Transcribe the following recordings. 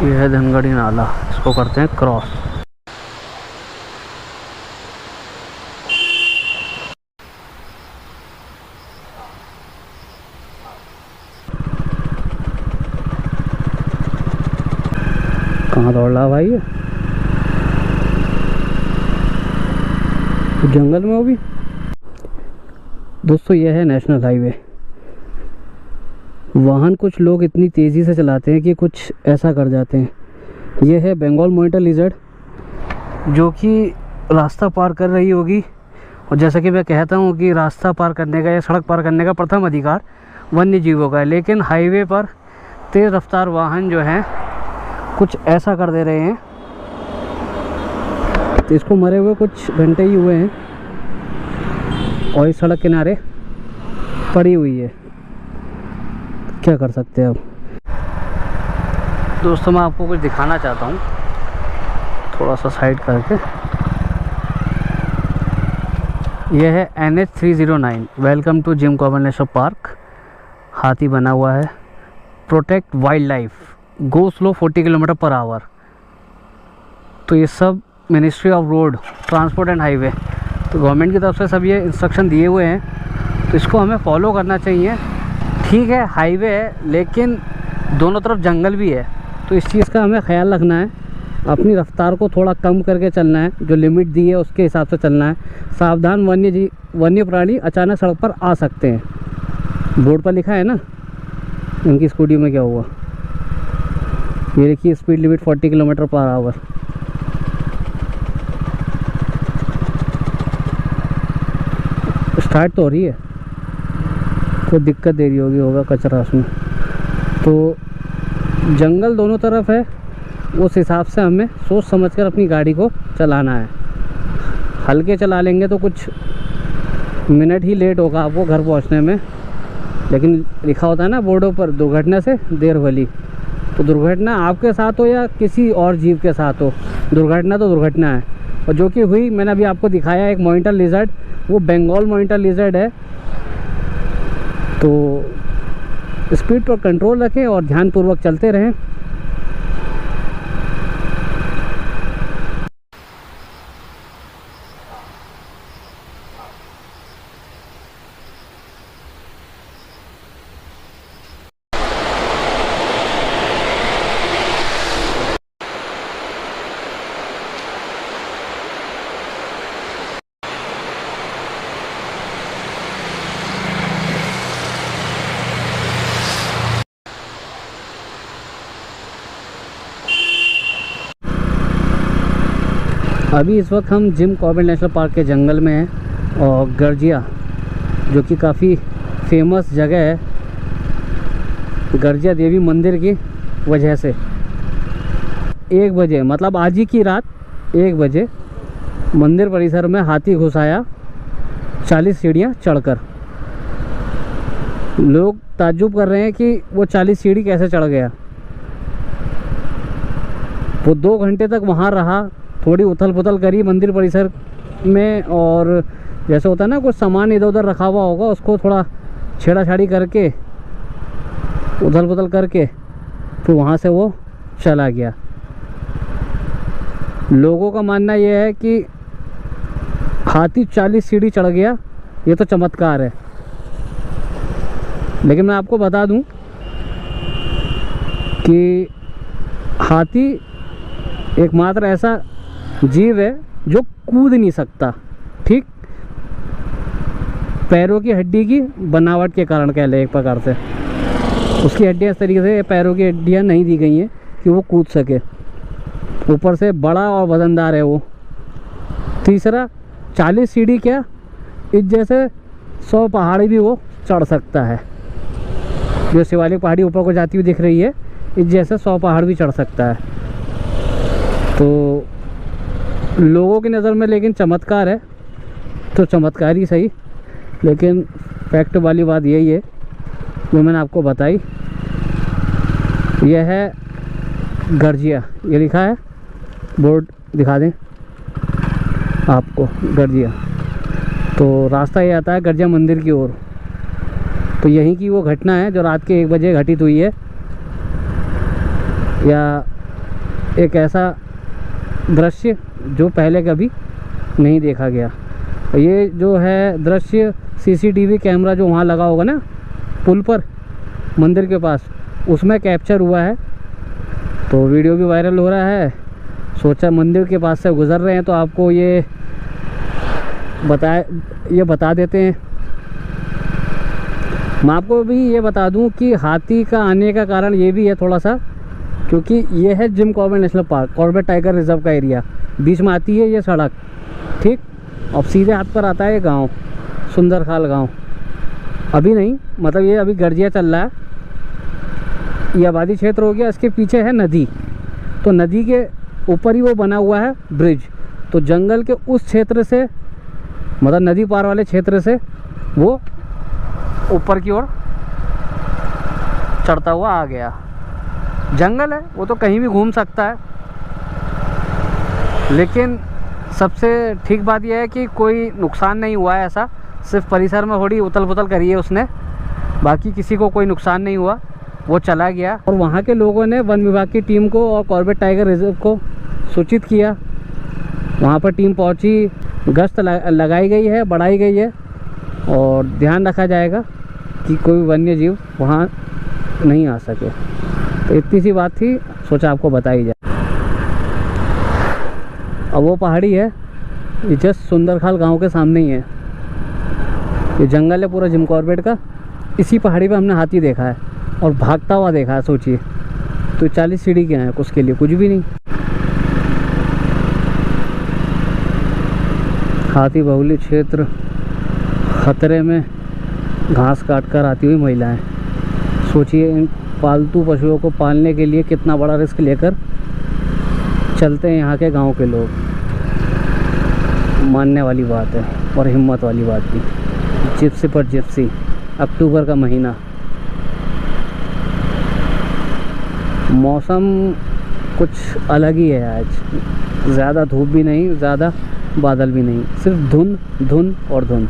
ये है धनगढ़ी नाला, इसको करते हैं क्रॉस। कहाँ दौड़ रहा भाई ये? जंगल में हो भी। दोस्तों, यह है नेशनल हाईवे। वाहन कुछ लोग इतनी तेज़ी से चलाते हैं कि कुछ ऐसा कर जाते हैं। यह है बंगाल मॉनिटर लिजर्ड, जो कि रास्ता पार कर रही होगी। और जैसा कि मैं कहता हूँ कि रास्ता पार करने का या सड़क पार करने का प्रथम अधिकार वन्य जीवों का है, लेकिन हाईवे पर तेज़ रफ्तार वाहन जो हैं कुछ ऐसा कर दे रहे हैं। तो इसको मरे हुए कुछ घंटे ही हुए हैं और इस सड़क किनारे पड़ी हुई है। क्या कर सकते हैं अब। दोस्तों, मैं आपको कुछ दिखाना चाहता हूँ, थोड़ा सा साइड करके। यह है NH309, welcome to Jim Corbett national park. हाथी बना हुआ है। Protect wildlife, go slow 40 kilometre per hour. तो ये सब ministry of road transport and highway, तो गवर्नमेंट की तरफ से सब ये इंस्ट्रक्शन दिए हुए हैं, तो इसको हमें फॉलो करना चाहिए। ठीक है, हाईवे है लेकिन दोनों तरफ जंगल भी है, तो इस चीज़ का हमें ख्याल रखना है। अपनी रफ्तार को थोड़ा कम करके चलना है, जो लिमिट दी है उसके हिसाब से चलना है। सावधान, वन्य प्राणी अचानक सड़क पर आ सकते हैं। बोर्ड पर लिखा है ना, इनकी स्कूटी में क्या हुआ। ये देखिए, speed limit 40 kilometre per our. Start तो हो रही है, कोई दिक्कत दे रही होगा कचरा उसमें। तो जंगल दोनों तरफ है, उस हिसाब से हमें सोच समझकर अपनी गाड़ी को चलाना है। हल्के चला लेंगे तो कुछ मिनट ही लेट होगा आपको घर पहुंचने में, लेकिन लिखा होता है ना बोर्डों पर, दुर्घटना से देर भली। तो दुर्घटना आपके साथ हो या किसी और जीव के साथ हो, दुर्घटना तो दुर्घटना है। और जो कि हुई, मैंने अभी आपको दिखाया एक मॉनिटर लिजर्ड, वो बंगाल मॉनिटर लिजर्ड है। तो स्पीड पर कंट्रोल रखें और ध्यानपूर्वक चलते रहें। अभी इस वक्त हम जिम कॉर्बेट नेशनल पार्क के जंगल में हैं और गर्जिया, जो कि काफ़ी फेमस जगह है गर्जिया देवी मंदिर की वजह से। 1 बजे, मतलब आज ही की रात 1 बजे मंदिर परिसर में हाथी घुस आया 40 सीढ़ियाँ चढ़कर। लोग ताज्जुब कर रहे हैं कि वो 40 सीढ़ी कैसे चढ़ गया। वो 2 घंटे तक वहाँ रहा, थोड़ी उथल पुथल करी मंदिर परिसर में, और जैसे होता है ना कुछ सामान इधर उधर रखा हुआ होगा, उसको थोड़ा छेड़ाछाड़ी करके, उथल पुथल करके, फिर वहाँ से वो चला गया। लोगों का मानना यह है कि हाथी 40 सीढ़ी चढ़ गया, ये तो चमत्कार है। लेकिन मैं आपको बता दूं कि हाथी एकमात्र ऐसा जीव है जो कूद नहीं सकता, ठीक, पैरों की हड्डी की बनावट के कारण कह ले एक प्रकार से। उसकी हड्डियाँ इस तरीके से, पैरों की हड्डियाँ नहीं दी गई हैं कि वो कूद सके। ऊपर से बड़ा और वजनदार है वो। तीसरा, 40 सीढ़ी क्या, इस जैसे 100 पहाड़ी भी वो चढ़ सकता है। जो शिवालिक पहाड़ी ऊपर को जाती हुई दिख रही है, इस जैसे 100 पहाड़ भी चढ़ सकता है। तो लोगों की नज़र में लेकिन चमत्कार है, तो चमत्कार ही सही, लेकिन फैक्ट वाली बात यही है जो मैंने आपको बताई। यह है गर्जिया, ये लिखा है, बोर्ड दिखा दें आपको, गर्जिया। तो रास्ता ये आता है गर्जिया मंदिर की ओर। तो यहीं की वो घटना है जो रात के 1 बजे घटित हुई है, या एक ऐसा दृश्य जो पहले कभी नहीं देखा गया। ये जो है दृश्य सीसीटीवी कैमरा जो वहाँ लगा होगा ना पुल पर मंदिर के पास, उसमें कैप्चर हुआ है। तो वीडियो भी वायरल हो रहा है। सोचा मंदिर के पास से गुज़र रहे हैं तो आपको ये बता देते हैं। मैं आपको भी ये बता दूं कि हाथी का आने का कारण ये भी है थोड़ा सा, क्योंकि ये है gym Corbett national park, Corbett tiger reserve का एरिया। बीच में आती है ये सड़क, ठीक, और सीधे हाथ पर आता है ये गांव, सुंदरखाल गांव। अभी नहीं, मतलब ये अभी गर्जिया चल रहा है, ये आबादी क्षेत्र हो गया। इसके पीछे है नदी, तो नदी के ऊपर ही वो बना हुआ है ब्रिज। तो जंगल के उस क्षेत्र से, मतलब नदी पार वाले क्षेत्र से वो ऊपर की ओर चढ़ता हुआ आ गया। जंगल है, वो तो कहीं भी घूम सकता है। लेकिन सबसे ठीक बात यह है कि कोई नुकसान नहीं हुआ है ऐसा, सिर्फ परिसर में थोड़ी उथल पुथल करी है उसने, बाकी किसी को कोई नुकसान नहीं हुआ, वो चला गया। और वहाँ के लोगों ने वन विभाग की टीम को और कॉर्बेट टाइगर रिजर्व को सूचित किया। वहाँ पर टीम पहुँची, गश्त लगाई गई है, बढ़ाई गई है, और ध्यान रखा जाएगा कि कोई वन्य जीव वहाँ नहीं आ सके। तो इतनी सी बात थी, सोचा आपको बताई जाए। अब वो पहाड़ी है, ये जस्ट सुंदरखाल गांव के सामने ही है। ये जंगल है पूरा जिम कॉर्बेट का। इसी पहाड़ी पे हमने हाथी देखा है और भागता हुआ देखा है, सोचिए। तो 40 सीढ़ी के हैं, उसके लिए कुछ भी नहीं। हाथी बहुल्य क्षेत्र, खतरे में, घास काट कर आती हुई महिलाएं। सोचिए इन पालतू पशुओं को पालने के लिए कितना बड़ा रिस्क लेकर चलते हैं यहाँ के गांव के लोग। मानने वाली बात है और हिम्मत वाली बात भी। जिप्सी पर जिप्सी, अक्टूबर का महीना, मौसम कुछ अलग ही है आज। ज़्यादा धूप भी नहीं, ज़्यादा बादल भी नहीं, सिर्फ धुंध धुंध और धुंध।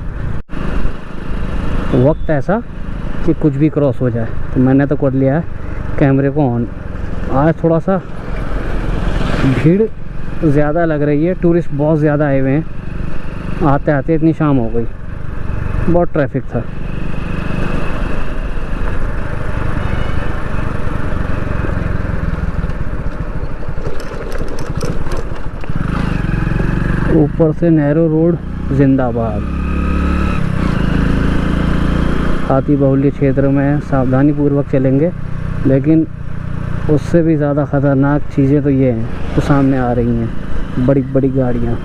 वक्त ऐसा कि कुछ भी क्रॉस हो जाए। तो मैंने तो कर लिया है कैमरे को ऑन। आज थोड़ा सा भीड़ ज़्यादा लग रही है, टूरिस्ट बहुत ज़्यादा आए हुए हैं। आते आते इतनी शाम हो गई, बहुत ट्रैफिक था। ऊपर से नैरो रोड जिंदाबाद। हाथी बहुल्य क्षेत्र में सावधानी पूर्वक चलेंगे, लेकिन उससे भी ज़्यादा ख़तरनाक चीज़ें तो ये हैं जो सामने आ रही हैं। बड़ी बड़ी गाड़ियाँ,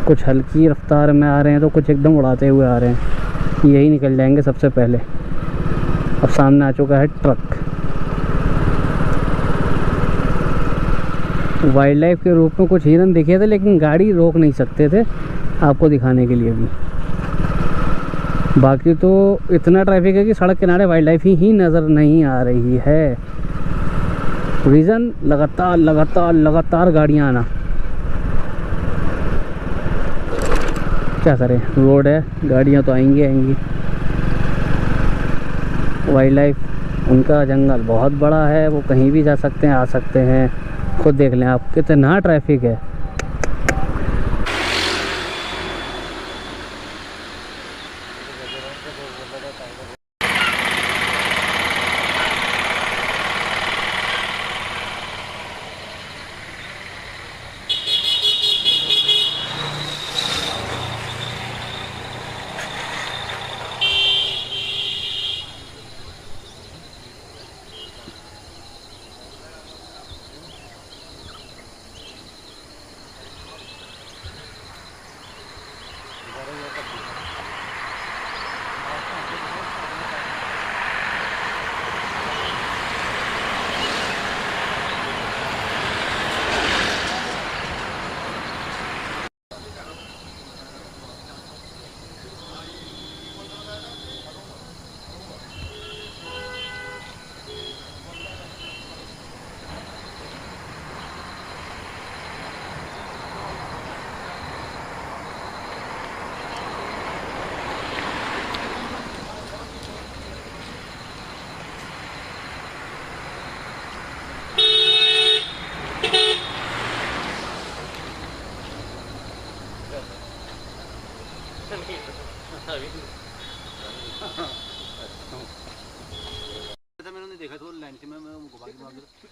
कुछ हल्की रफ्तार में आ रहे हैं तो कुछ एकदम उड़ाते हुए आ रहे हैं। यही निकल जाएंगे सबसे पहले। अब सामने आ चुका है ट्रक। वाइल्ड लाइफ के रूप में कुछ हिरन दिखे थे, लेकिन गाड़ी रोक नहीं सकते थे आपको दिखाने के लिए भी। बाकी तो इतना ट्रैफिक है कि सड़क किनारे वाइल्ड लाइफ ही नज़र नहीं आ रही है। रीज़न लगातार लगातार लगातार गाड़ियाँ आना। क्या करें, रोड है, गाड़ियाँ तो आएंगी आएंगी। वाइल्ड लाइफ, उनका जंगल बहुत बड़ा है, वो कहीं भी जा सकते हैं, आ सकते हैं। खुद देख लें आप कितना ट्रैफिक है।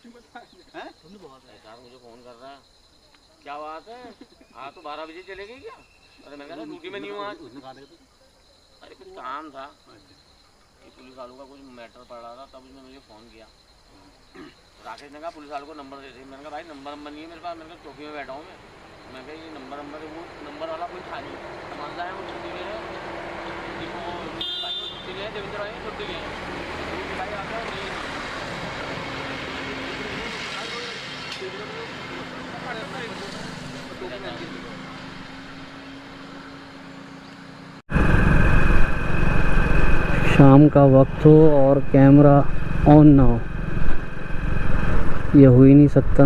मुझे फोन कर रहा है, क्या बात है, हाँ तो 12 बजे चले गई क्या? अरे मैंने कहा ड्यूटी में नहीं हूँ आज। अरे कुछ काम था कि पुलिस वालों का कुछ मैटर पड़ रहा था, तब उसने मुझे फ़ोन किया। राकेश ने कहा पुलिस वालों को नंबर दे दी। मैंने कहा भाई नंबर नहीं है मेरे पास, मैंने कहा चौकी में बैठा हूँ मैं कहा ये नंबर वो नंबर वाला कोई था नहीं। मानता है वो छुट्टी गए हैं, छुट्टी गए देवेंद्र भाई छुट्टी गए भाई आता है शाम का वक्त हो और कैमरा ऑन ना हो, ये हो ही नहीं सकता।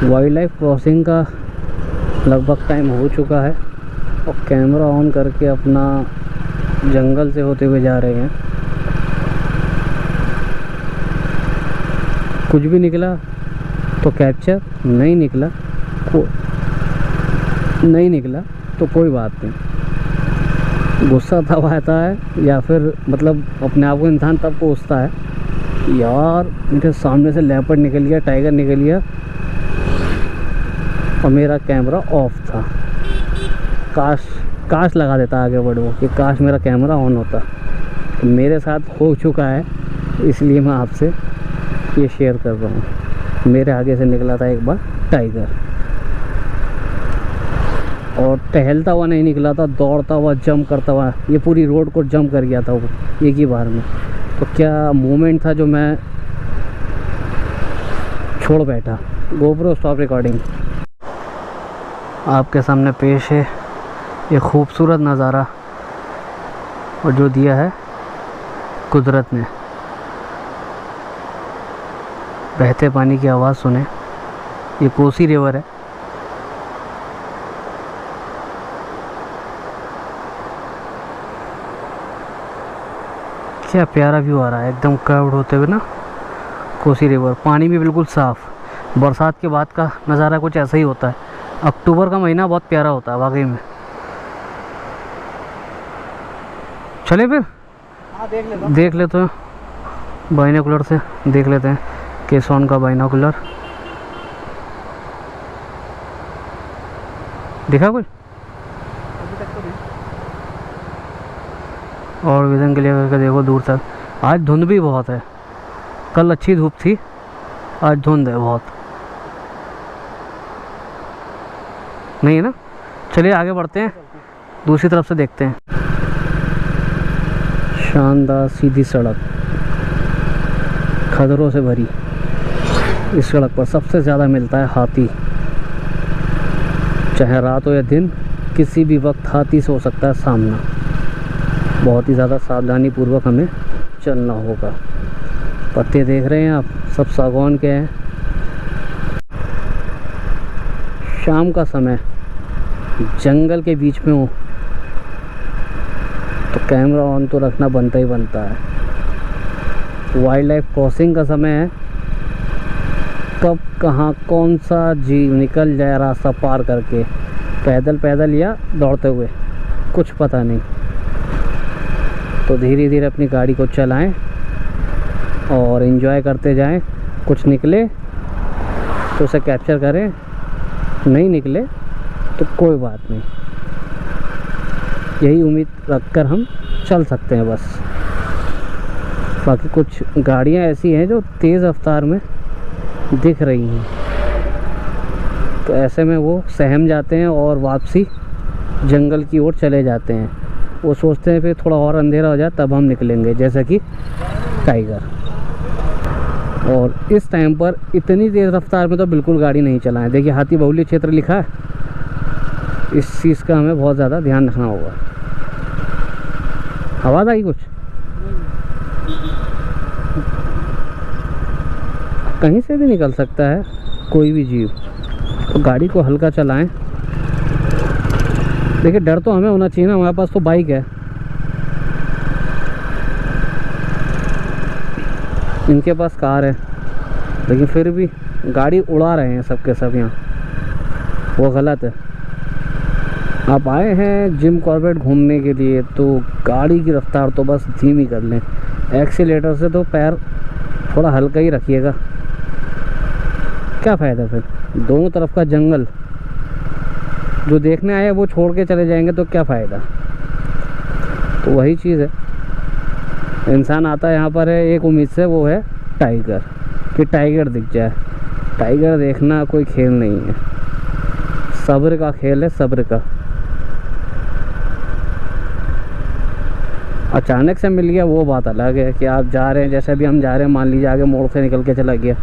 वाइल्ड लाइफ क्रॉसिंग का लगभग टाइम हो चुका है और कैमरा ऑन करके अपना जंगल से होते हुए जा रहे हैं। कुछ भी निकला तो कैप्चर, नहीं निकला तो कोई बात नहीं। गुस्सा तब आता है या फिर मतलब अपने आप को इंसान तब कोसता है, यार मेरे सामने से लेपर्ड निकल गया, टाइगर निकल गया और मेरा कैमरा ऑफ था। काश लगा देता आगे बढ़ो कि काश मेरा कैमरा ऑन होता। तो मेरे साथ हो चुका है, इसलिए मैं आपसे ये शेयर कर रहा हूँ। मेरे आगे से निकला था एक बार टाइगर और टहलता हुआ नहीं निकला था, दौड़ता हुआ जंप करता हुआ ये पूरी रोड को जंप कर गया था वो एक ही बार में। तो क्या मोमेंट था जो मैं छोड़ बैठा। GoPro stop recording. आपके सामने पेश है ये खूबसूरत नज़ारा और जो दिया है कुदरत ने। बहते पानी की आवाज़ सुने, ये कोसी रिवर है। क्या प्यारा व्यू आ रहा है एकदम कर्व्ड होते हुए ना कोसी रिवर। पानी भी बिल्कुल साफ़। बरसात के बाद का नज़ारा कुछ ऐसा ही होता है। अक्टूबर का महीना बहुत प्यारा होता है वाकई में। चले फिर देख लेते हैं बाइनोकुलर से, देख लेते हैं केसॉन का बाइनोकुलर। दिखा कुछ और विजन क्लियर करके देखो दूर तक। आज धुंध भी बहुत है, कल अच्छी धूप थी, आज धुंध है बहुत। नहीं है ना? चलिए आगे बढ़ते हैं, दूसरी तरफ से देखते हैं। शानदार सीधी सड़क, खतरों से भरी। इस सड़क पर सबसे ज़्यादा मिलता है हाथी। चाहे रात हो या दिन, किसी भी वक्त हाथी से हो सकता है सामना। बहुत ही ज़्यादा सावधानी पूर्वक हमें चलना होगा। पत्ते देख रहे हैं आप, सब सागौन के हैं। शाम का समय, जंगल के बीच में हो तो कैमरा ऑन तो रखना बनता ही बनता है। वाइल्ड लाइफ क्रॉसिंग का समय है, कब कहाँ कौन सा जीव निकल जाए रास्ता पार करके, पैदल या दौड़ते हुए, कुछ पता नहीं। तो धीरे धीरे अपनी गाड़ी को चलाएं और एंजॉय करते जाएं। कुछ निकले तो उसे कैप्चर करें, नहीं निकले तो कोई बात नहीं। यही उम्मीद रखकर हम चल सकते हैं बस। बाकी कुछ गाड़ियां ऐसी हैं जो तेज़ रफ्तार में दिख रही हैं, तो ऐसे में वो सहम जाते हैं और वापसी जंगल की ओर चले जाते हैं। वो सोचते हैं फिर थोड़ा और अंधेरा हो जाए तब हम निकलेंगे, जैसे कि टाइगर। और इस टाइम पर इतनी तेज़ रफ्तार में तो बिल्कुल गाड़ी नहीं चलाएं। देखिए हाथी बहुल्य क्षेत्र लिखा है, इस चीज़ का हमें बहुत ज़्यादा ध्यान रखना होगा। आवाज़ आई कुछ? कहीं से भी निकल सकता है कोई भी जीव, तो गाड़ी को हल्का चलाएं। देखिए डर तो हमें होना चाहिए ना, हमारे पास तो बाइक है, इनके पास कार है, लेकिन फिर भी गाड़ी उड़ा रहे हैं सबके सब यहाँ, वो गलत है। आप आए हैं जिम कॉर्बेट घूमने के लिए तो गाड़ी की रफ्तार तो बस धीमी कर लें। एक्सीलेटर से तो पैर थोड़ा हल्का ही रखिएगा, क्या फ़ायदा फिर? दोनों तरफ का जंगल, जो देखने आए वो छोड़ के चले जाएंगे तो क्या फ़ायदा? तो वही चीज़ है, इंसान आता है यहाँ पर है एक उम्मीद से, वो है टाइगर, कि टाइगर दिख जाए। टाइगर देखना कोई खेल नहीं है, सब्र का खेल है, सब्र का। अचानक से मिल गया वो बात अलग है कि आप जा रहे हैं, जैसे भी हम जा रहे हैं, मान लीजिए आगे मोड़ से निकल के चला गया,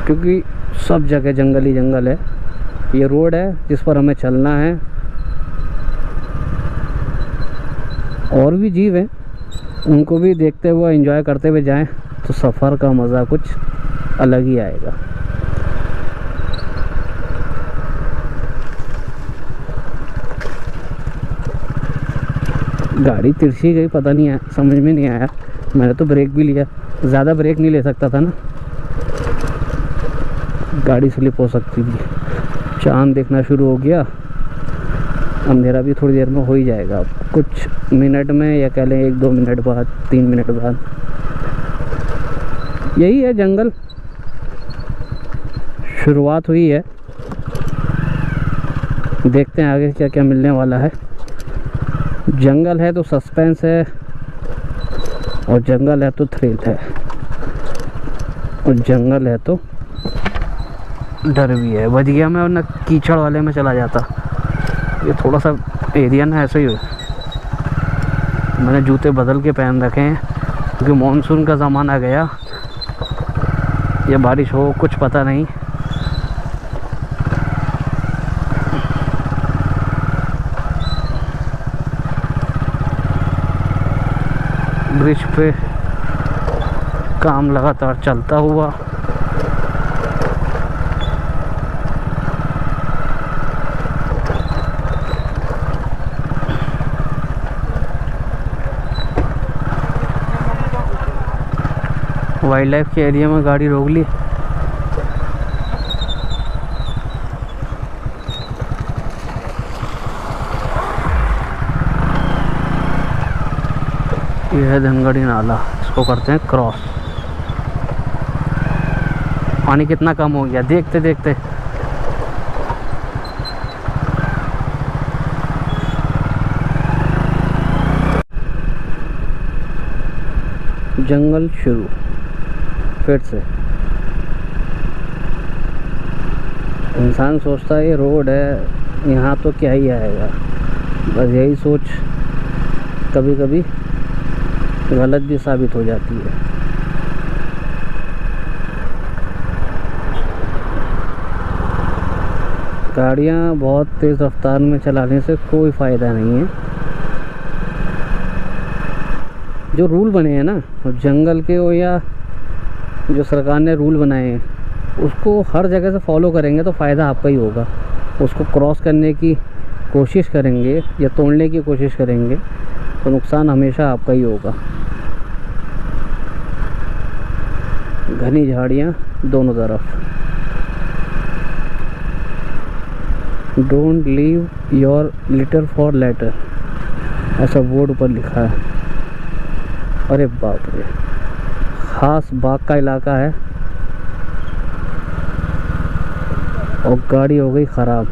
क्योंकि सब जगह जंगल ही जंगल है। ये रोड है जिस पर हमें चलना है, और भी जीव हैं, उनको भी देखते हुए एंजॉय करते हुए जाएं तो सफ़र का मज़ा कुछ अलग ही आएगा। गाड़ी तिरछी गई, पता नहीं आया, समझ में नहीं आया। मैंने तो ब्रेक भी लिया, ज़्यादा ब्रेक नहीं ले सकता था ना, गाड़ी स्लिप हो सकती थी। चांद देखना शुरू हो गया, अंधेरा भी थोड़ी देर में हो ही जाएगा, कुछ मिनट में, या कह लें 1-2 मिनट बाद, 3 मिनट बाद। यही है जंगल, शुरुआत हुई है, देखते हैं आगे क्या क्या मिलने वाला है। जंगल है तो सस्पेंस है, और जंगल है तो थ्रिल है, और जंगल है तो डर भी है। बच गया मैं, वरना कीचड़ वाले में चला जाता। ये थोड़ा सा एरिया ना ऐसे ही, मैंने जूते बदल के पहन रखे हैं क्योंकि मानसून का ज़माना गया, ये बारिश हो कुछ पता नहीं। ब्रिज पे काम लगातार चलता हुआ, वाइल्ड लाइफ के एरिया में गाड़ी रोक ली। ये है धनगढ़ी नाला, इसको करते हैं क्रॉस। पानी कितना कम हो गया देखते देखते। जंगल शुरू फिर से। इंसान सोचता है ये रोड है, यहाँ तो क्या ही आएगा, बस यही सोच कभी कभी गलत भी साबित हो जाती है। गाड़ियाँ बहुत तेज़ रफ्तार में चलाने से कोई फ़ायदा नहीं है। जो रूल बने हैं ना जंगल के, हो या जो सरकार ने रूल बनाए हैं, उसको हर जगह से फॉलो करेंगे तो फ़ायदा आपका ही होगा। उसको क्रॉस करने की कोशिश करेंगे या तोड़ने की कोशिश करेंगे तो नुकसान हमेशा आपका ही होगा। घनी झाड़ियाँ दोनों तरफ। Don't leave your litter for later, ऐसा बोर्ड पर लिखा है। अरे बाप रे, खास बाग का इलाका है और गाड़ी हो गई ख़राब।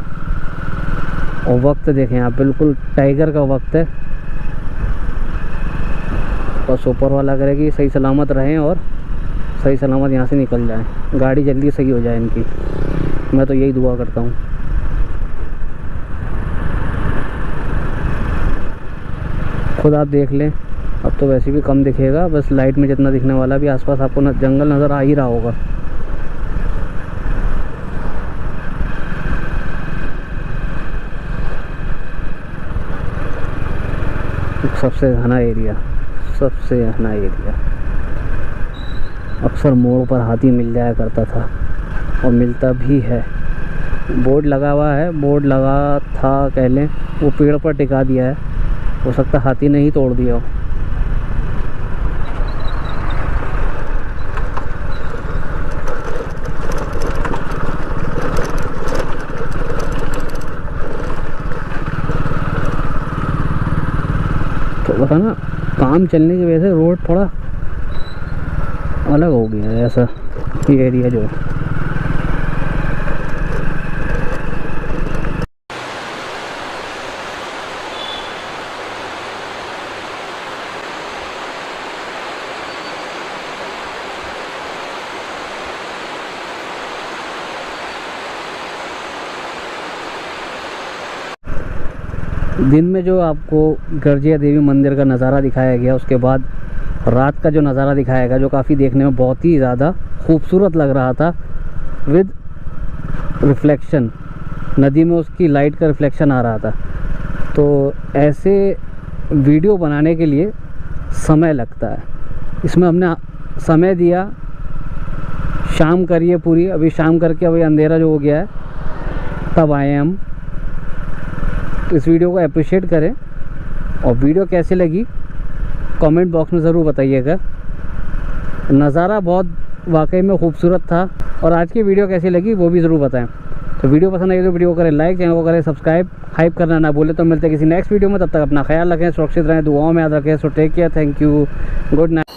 और वक्त देखें आप, बिल्कुल टाइगर का वक्त है। बस ऊपर वाला करेगी सही सलामत रहें और सही सलामत यहाँ से निकल जाएं, गाड़ी जल्दी सही हो जाए इनकी। मैं तो यही दुआ करता हूँ। खुद आप देख लें, अब तो वैसे भी कम दिखेगा, बस लाइट में जितना दिखने वाला भी, आसपास आपको जंगल नज़र आ ही रहा होगा। सबसे घना एरिया, सबसे घना एरिया। अक्सर मोड़ पर हाथी मिल जाया करता था और मिलता भी है। बोर्ड लगा हुआ है, बोर्ड लगा था कह लें, वो पेड़ पर टिका दिया है, हो सकता हाथी ने ही तोड़ दिया हो। तो बता ना, काम चलने की वजह से रोड थोड़ा अलग हो गया है, ऐसा ये एरिया जो है। दिन में जो आपको गर्जिया देवी मंदिर का नज़ारा दिखाया गया, उसके बाद रात का जो नज़ारा दिखाया गया जो काफ़ी देखने में बहुत ही ज़्यादा खूबसूरत लग रहा था, विद रिफ्लेक्शन, नदी में उसकी लाइट का रिफ्लेक्शन आ रहा था। तो ऐसे वीडियो बनाने के लिए समय लगता है। इसमें हमने समय दिया, शाम करिए पूरी, अभी शाम करके अभी अंधेरा जो हो गया है तब आए हैं हम। तो इस वीडियो को अप्रिशिएट करें और वीडियो कैसे लगी कमेंट बॉक्स में ज़रूर बताइएगा। नज़ारा बहुत वाकई में खूबसूरत था। और आज की वीडियो कैसी लगी वो भी ज़रूर बताएं। तो वीडियो पसंद आई तो वीडियो को करें लाइक, चैनल को करें सब्सक्राइब, हाइप करना ना भूलें। तो मिलते हैं किसी नेक्स्ट वीडियो में, तब तक अपना ख्याल रखें, सुरक्षित रहें, दुआओं में याद रखें। So take care, thank you, good night.